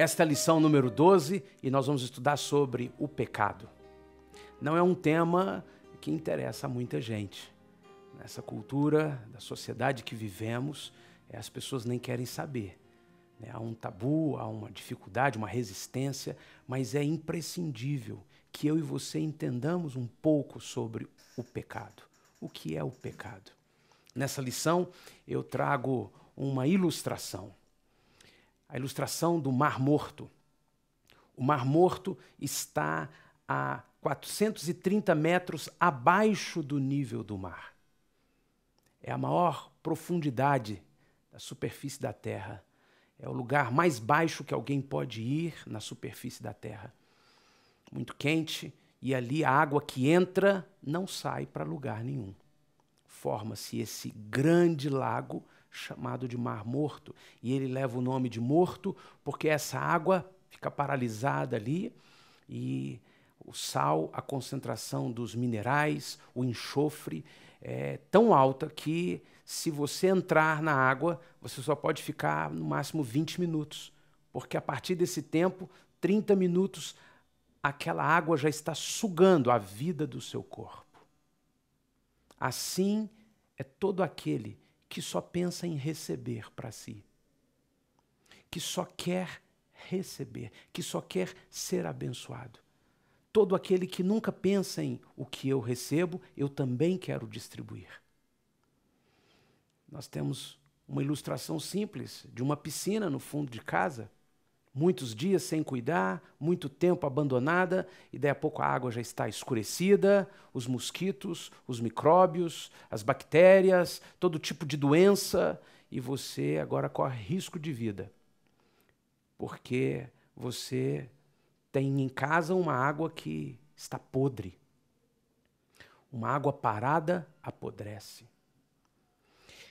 Esta é a lição número 12 e nós vamos estudar sobre o pecado. Não é um tema que interessa a muita gente. Nessa cultura da sociedade que vivemos, as pessoas nem querem saber. Há um tabu, há uma dificuldade, uma resistência, mas é imprescindível que eu e você entendamos um pouco sobre o pecado. O que é o pecado? Nessa lição, eu trago uma ilustração. A ilustração do Mar Morto. O Mar Morto está a 430 metros abaixo do nível do mar. É a maior profundidade da superfície da Terra. É o lugar mais baixo que alguém pode ir na superfície da Terra. Muito quente, e ali a água que entra não sai para lugar nenhum. Forma-se esse grande lago chamado de Mar Morto, e ele leva o nome de morto porque essa água fica paralisada ali e o sal, a concentração dos minerais, o enxofre é tão alta que se você entrar na água, você só pode ficar no máximo 20 minutos, porque a partir desse tempo, 30 minutos, aquela água já está sugando a vida do seu corpo. Assim é todo aquele que só pensa em receber para si, que só quer receber, que só quer ser abençoado. Todo aquele que nunca pensa em o que eu recebo, eu também quero distribuir. Nós temos uma ilustração simples de uma piscina no fundo de casa, muitos dias sem cuidar, muito tempo abandonada, e daí a pouco a água já está escurecida, os mosquitos, os micróbios, as bactérias, todo tipo de doença, e você agora corre risco de vida, porque você tem em casa uma água que está podre. Uma água parada apodrece.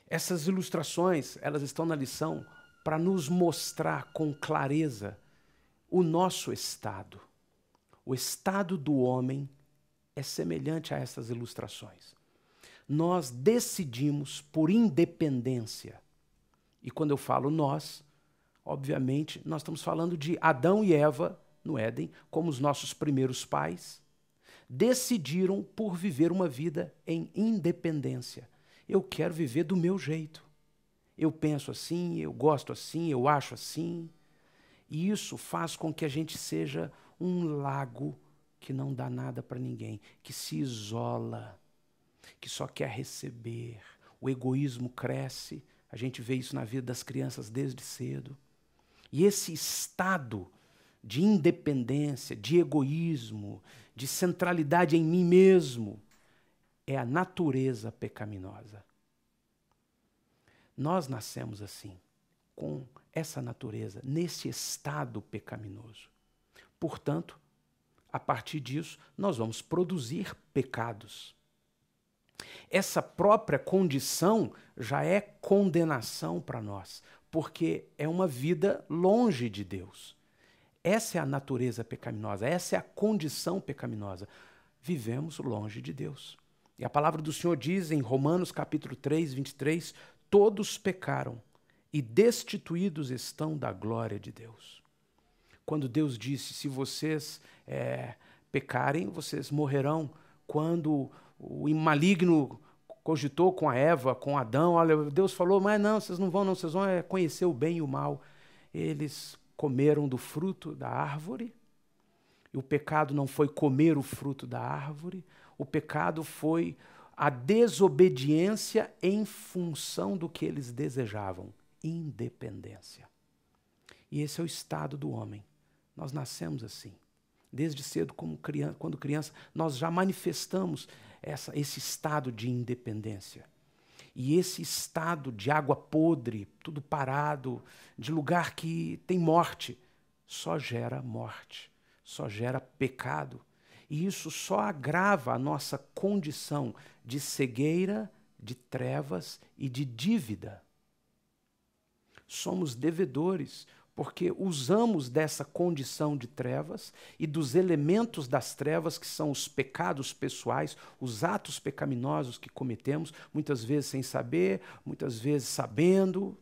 Essas ilustrações, elas estão na lição para nos mostrar com clareza o nosso estado. O estado do homem é semelhante a essas ilustrações. Nós decidimos por independência. E quando eu falo nós, obviamente, nós estamos falando de Adão e Eva no Éden, como os nossos primeiros pais, decidiram por viver uma vida em independência. Eu quero viver do meu jeito. Eu penso assim, eu gosto assim, eu acho assim. E isso faz com que a gente seja um lago que não dá nada para ninguém, que se isola, que só quer receber. O egoísmo cresce, a gente vê isso na vida das crianças desde cedo. E esse estado de independência, de egoísmo, de centralidade em mim mesmo, é a natureza pecaminosa. Nós nascemos assim, com essa natureza, nesse estado pecaminoso. Portanto, a partir disso, nós vamos produzir pecados. Essa própria condição já é condenação para nós, porque é uma vida longe de Deus. Essa é a natureza pecaminosa, essa é a condição pecaminosa. Vivemos longe de Deus. E a palavra do Senhor diz em Romanos capítulo 3, 23, todos pecaram e destituídos estão da glória de Deus. Quando Deus disse, se vocês pecarem, vocês morrerão. Quando o maligno cogitou com a Eva, com Adão, olha, Deus falou, mas não, vocês não vão, não, vocês vão conhecer o bem e o mal. Eles comeram do fruto da árvore, e o pecado não foi comer o fruto da árvore, o pecado foi a desobediência em função do que eles desejavam, independência. E esse é o estado do homem. Nós nascemos assim. Desde cedo, quando criança, nós já manifestamos esse estado de independência. E esse estado de água podre, tudo parado, de lugar que tem morte, só gera morte, só gera pecado. E isso só agrava a nossa condição de cegueira, de trevas e de dívida. Somos devedores, porque usamos dessa condição de trevas e dos elementos das trevas, que são os pecados pessoais, os atos pecaminosos que cometemos, muitas vezes sem saber, muitas vezes sabendo.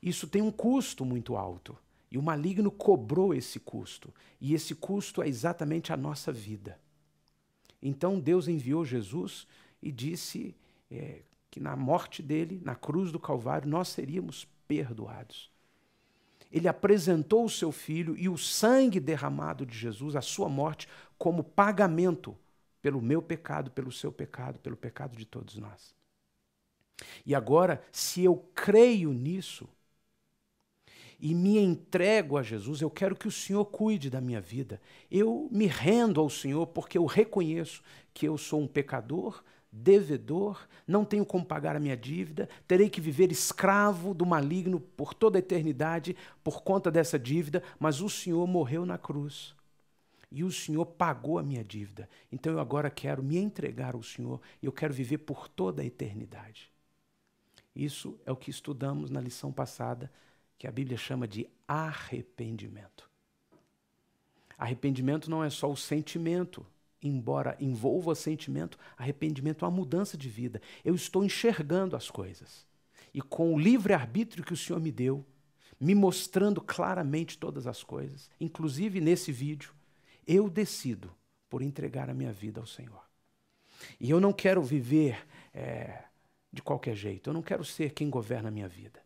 Isso tem um custo muito alto. E o maligno cobrou esse custo. E esse custo é exatamente a nossa vida. Então Deus enviou Jesus e disse que na morte dele, na cruz do Calvário, nós seríamos perdoados. Ele apresentou o seu filho e o sangue derramado de Jesus, a sua morte, como pagamento pelo meu pecado, pelo seu pecado, pelo pecado de todos nós. E agora, se eu creio nisso e me entrego a Jesus, eu quero que o Senhor cuide da minha vida. Eu me rendo ao Senhor porque eu reconheço que eu sou um pecador, devedor, não tenho como pagar a minha dívida, terei que viver escravo do maligno por toda a eternidade por conta dessa dívida, mas o Senhor morreu na cruz e o Senhor pagou a minha dívida. Então eu agora quero me entregar ao Senhor e eu quero viver por toda a eternidade. Isso é o que estudamos na lição passada, que a Bíblia chama de arrependimento. Arrependimento não é só o sentimento, embora envolva sentimento, arrependimento é uma mudança de vida. Eu estou enxergando as coisas. E com o livre-arbítrio que o Senhor me deu, me mostrando claramente todas as coisas, inclusive nesse vídeo, eu decido por entregar a minha vida ao Senhor. E eu não quero viver de qualquer jeito, eu não quero ser quem governa a minha vida.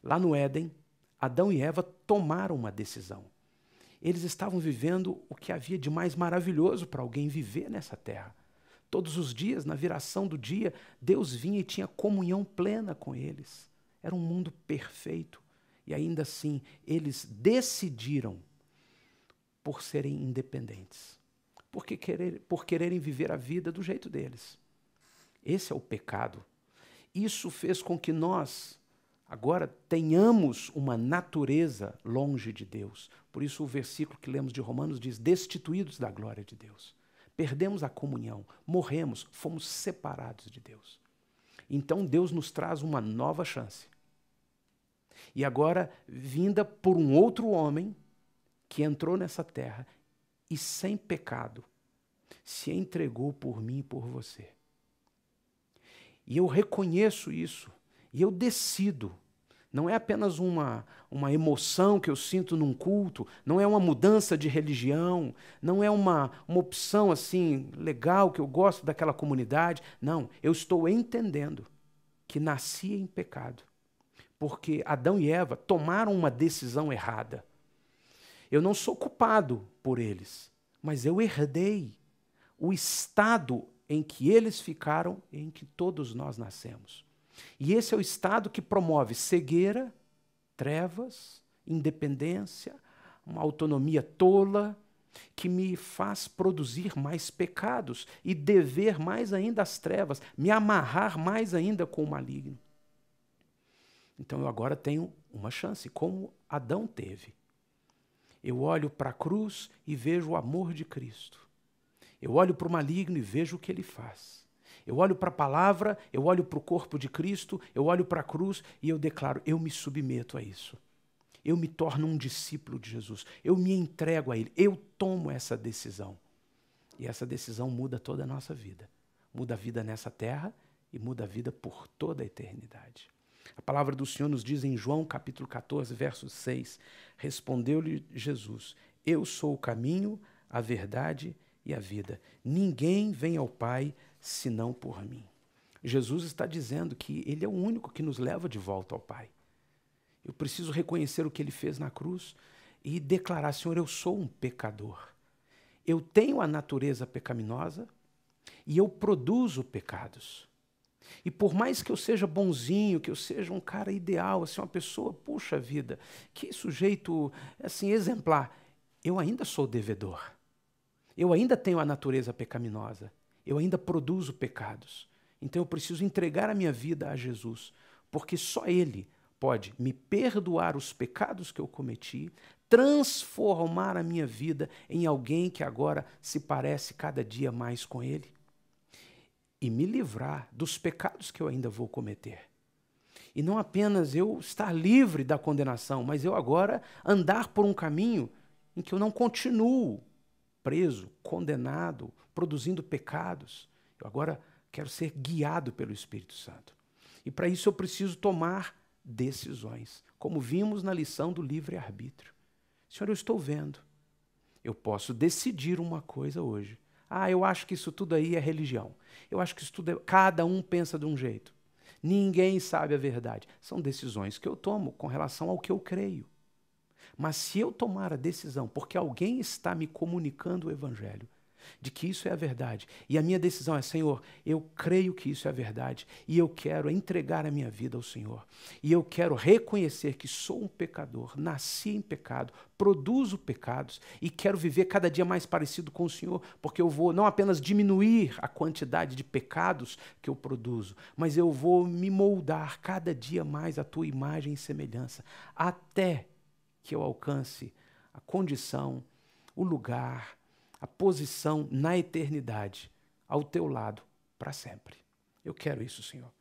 Lá no Éden, Adão e Eva tomaram uma decisão. Eles estavam vivendo o que havia de mais maravilhoso para alguém viver nessa terra. Todos os dias, na viração do dia, Deus vinha e tinha comunhão plena com eles. Era um mundo perfeito. E ainda assim, eles decidiram por serem independentes, por quererem viver a vida do jeito deles. Esse é o pecado. Isso fez com que nós agora tenhamos uma natureza longe de Deus. Por isso o versículo que lemos de Romanos diz, destituídos da glória de Deus. Perdemos a comunhão, morremos, fomos separados de Deus. Então Deus nos traz uma nova chance. E agora, vinda por um outro homem que entrou nessa terra e sem pecado, se entregou por mim e por você. E eu reconheço isso. E eu decido, não é apenas uma emoção que eu sinto num culto, não é uma mudança de religião, não é uma opção assim legal que eu gosto daquela comunidade. Não, eu estou entendendo que nasci em pecado, porque Adão e Eva tomaram uma decisão errada. Eu não sou culpado por eles, mas eu herdei o estado em que eles ficaram e em que todos nós nascemos. E esse é o estado que promove cegueira, trevas, independência, uma autonomia tola, que me faz produzir mais pecados e dever mais ainda às trevas, me amarrar mais ainda com o maligno. Então eu agora tenho uma chance, como Adão teve. Eu olho para a cruz e vejo o amor de Cristo. Eu olho para o maligno e vejo o que ele faz. Eu olho para a palavra, eu olho para o corpo de Cristo, eu olho para a cruz e eu declaro, eu me submeto a isso. Eu me torno um discípulo de Jesus. Eu me entrego a Ele. Eu tomo essa decisão. E essa decisão muda toda a nossa vida. Muda a vida nessa terra e muda a vida por toda a eternidade. A palavra do Senhor nos diz em João capítulo 14, verso 6, respondeu-lhe Jesus, eu sou o caminho, a verdade e a vida. Ninguém vem ao Pai senão por mim. Jesus está dizendo que Ele é o único que nos leva de volta ao Pai. Eu preciso reconhecer o que Ele fez na cruz e declarar, Senhor, eu sou um pecador. Eu tenho a natureza pecaminosa e eu produzo pecados. E por mais que eu seja bonzinho, que eu seja um cara ideal, assim, uma pessoa, puxa vida, que sujeito assim, exemplar, eu ainda sou devedor. Eu ainda tenho a natureza pecaminosa. Eu ainda produzo pecados. Então eu preciso entregar a minha vida a Jesus, porque só Ele pode me perdoar os pecados que eu cometi, transformar a minha vida em alguém que agora se parece cada dia mais com Ele e me livrar dos pecados que eu ainda vou cometer. E não apenas eu estar livre da condenação, mas eu agora andar por um caminho em que eu não continuo preso, condenado, produzindo pecados. Eu agora quero ser guiado pelo Espírito Santo. E para isso eu preciso tomar decisões. como vimos na lição do livre-arbítrio. Senhor, eu estou vendo. Eu posso decidir uma coisa hoje. Eu acho que isso tudo aí é religião. Eu acho que isso tudo cada um pensa de um jeito. Ninguém sabe a verdade. São decisões que eu tomo com relação ao que eu creio. Mas se eu tomar a decisão, porque alguém está me comunicando o evangelho, de que isso é a verdade, e a minha decisão é, Senhor, eu creio que isso é a verdade, e eu quero entregar a minha vida ao Senhor, e eu quero reconhecer que sou um pecador, nasci em pecado, produzo pecados, e quero viver cada dia mais parecido com o Senhor, porque eu vou não apenas diminuir a quantidade de pecados que eu produzo, mas eu vou me moldar cada dia mais à tua imagem e semelhança, até que eu alcance a condição, o lugar, a posição na eternidade, ao teu lado, para sempre. Eu quero isso, Senhor.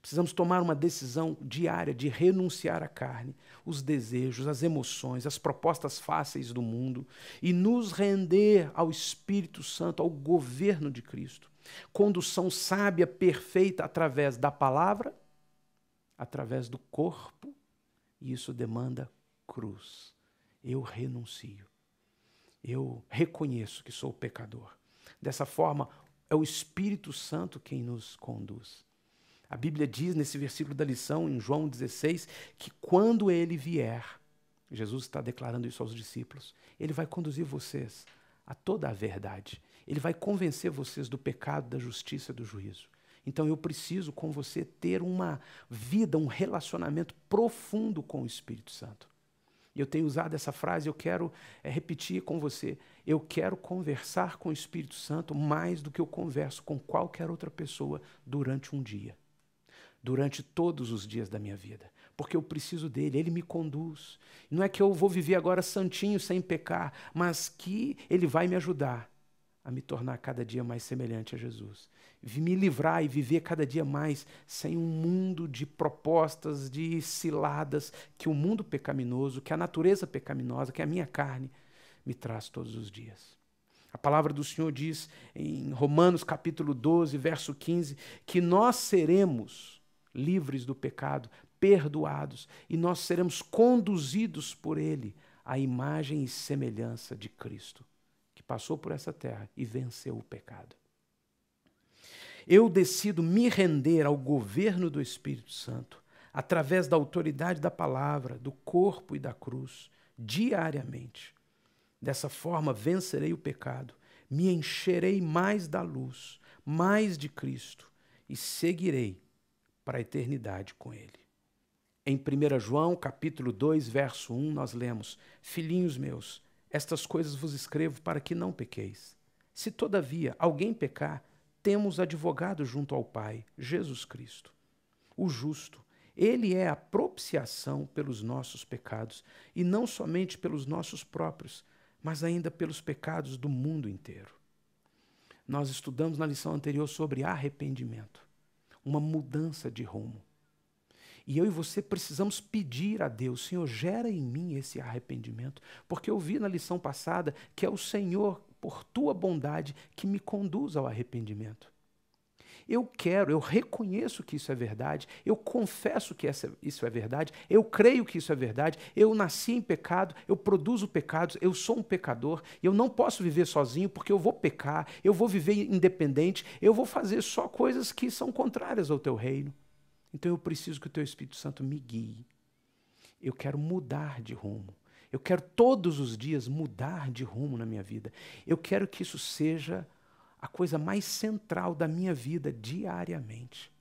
Precisamos tomar uma decisão diária de renunciar à carne, os desejos, as emoções, as propostas fáceis do mundo e nos render ao Espírito Santo, ao governo de Cristo. Condução sábia, perfeita, através da palavra, através do corpo, e isso demanda cruz. Eu renuncio. Eu reconheço que sou pecador. Dessa forma, é o Espírito Santo quem nos conduz. A Bíblia diz nesse versículo da lição, em João 16, que quando ele vier, Jesus está declarando isso aos discípulos, ele vai conduzir vocês a toda a verdade. Ele vai convencer vocês do pecado, da justiça e do juízo. Então eu preciso com você ter uma vida, um relacionamento profundo com o Espírito Santo. E eu tenho usado essa frase, eu quero repetir com você. Eu quero conversar com o Espírito Santo mais do que eu converso com qualquer outra pessoa durante um dia. Durante todos os dias da minha vida. Porque eu preciso dele, ele me conduz. Não é que eu vou viver agora santinho, sem pecar, mas que ele vai me ajudar a me tornar cada dia mais semelhante a Jesus. Me livrar e viver cada dia mais sem um mundo de propostas, de ciladas que o mundo pecaminoso, que a natureza pecaminosa, que a minha carne me traz todos os dias. A palavra do Senhor diz em Romanos capítulo 12, verso 15, que nós seremos livres do pecado, perdoados, e nós seremos conduzidos por Ele à imagem e semelhança de Cristo, que passou por essa terra e venceu o pecado. Eu decido me render ao governo do Espírito Santo, através da autoridade da palavra, do corpo e da cruz, diariamente. Dessa forma, vencerei o pecado, me encherei mais da luz, mais de Cristo, e seguirei para a eternidade com Ele. Em 1 João, capítulo 2, verso 1, nós lemos: Filhinhos meus, estas coisas vos escrevo para que não pequeis. Se, todavia, alguém pecar, temos advogado junto ao Pai, Jesus Cristo, o justo. Ele é a propiciação pelos nossos pecados, e não somente pelos nossos próprios, mas ainda pelos pecados do mundo inteiro. Nós estudamos na lição anterior sobre arrependimento, uma mudança de rumo. E eu e você precisamos pedir a Deus, Senhor, gera em mim esse arrependimento, porque eu vi na lição passada que é o Senhor, por tua bondade, que me conduz ao arrependimento. Eu reconheço que isso é verdade, eu confesso que isso é verdade, eu creio que isso é verdade, eu nasci em pecado, eu produzo pecados, eu sou um pecador, eu não posso viver sozinho porque eu vou pecar, eu vou viver independente, eu vou fazer só coisas que são contrárias ao teu reino. Então eu preciso que o teu Espírito Santo me guie. Eu quero mudar de rumo. Eu quero todos os dias mudar de rumo na minha vida. Eu quero que isso seja a coisa mais central da minha vida diariamente.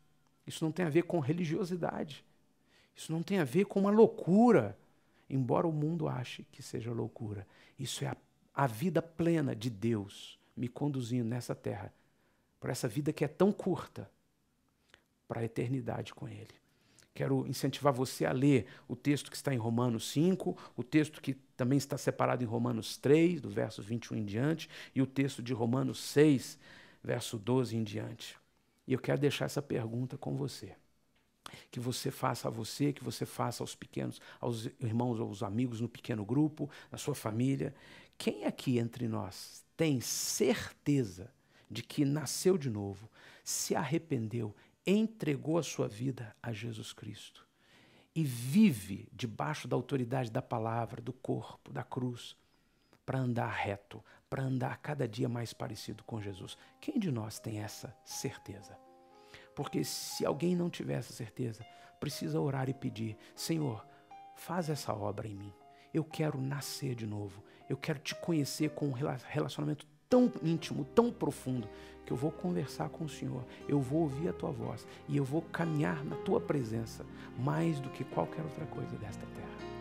Isso não tem a ver com religiosidade. Isso não tem a ver com uma loucura, embora o mundo ache que seja loucura. Isso é a vida plena de Deus me conduzindo nessa terra, por essa vida que é tão curta, para a eternidade com Ele. Quero incentivar você a ler o texto que está em Romanos 5, o texto que também está separado em Romanos 3, do verso 21 em diante, e o texto de Romanos 6, verso 12 em diante. E eu quero deixar essa pergunta com você. Que você faça a você, que você faça aos pequenos, aos irmãos, aos amigos no pequeno grupo, na sua família. Quem aqui entre nós tem certeza de que nasceu de novo, se arrependeu, entregou a sua vida a Jesus Cristo e vive debaixo da autoridade da palavra, do corpo, da cruz, para andar reto, para andar cada dia mais parecido com Jesus. Quem de nós tem essa certeza? Porque se alguém não tiver essa certeza, precisa orar e pedir: Senhor, faz essa obra em mim. Eu quero nascer de novo. Eu quero te conhecer com um relacionamento tão íntimo, tão profundo, que eu vou conversar com o Senhor, eu vou ouvir a tua voz e eu vou caminhar na tua presença mais do que qualquer outra coisa desta terra.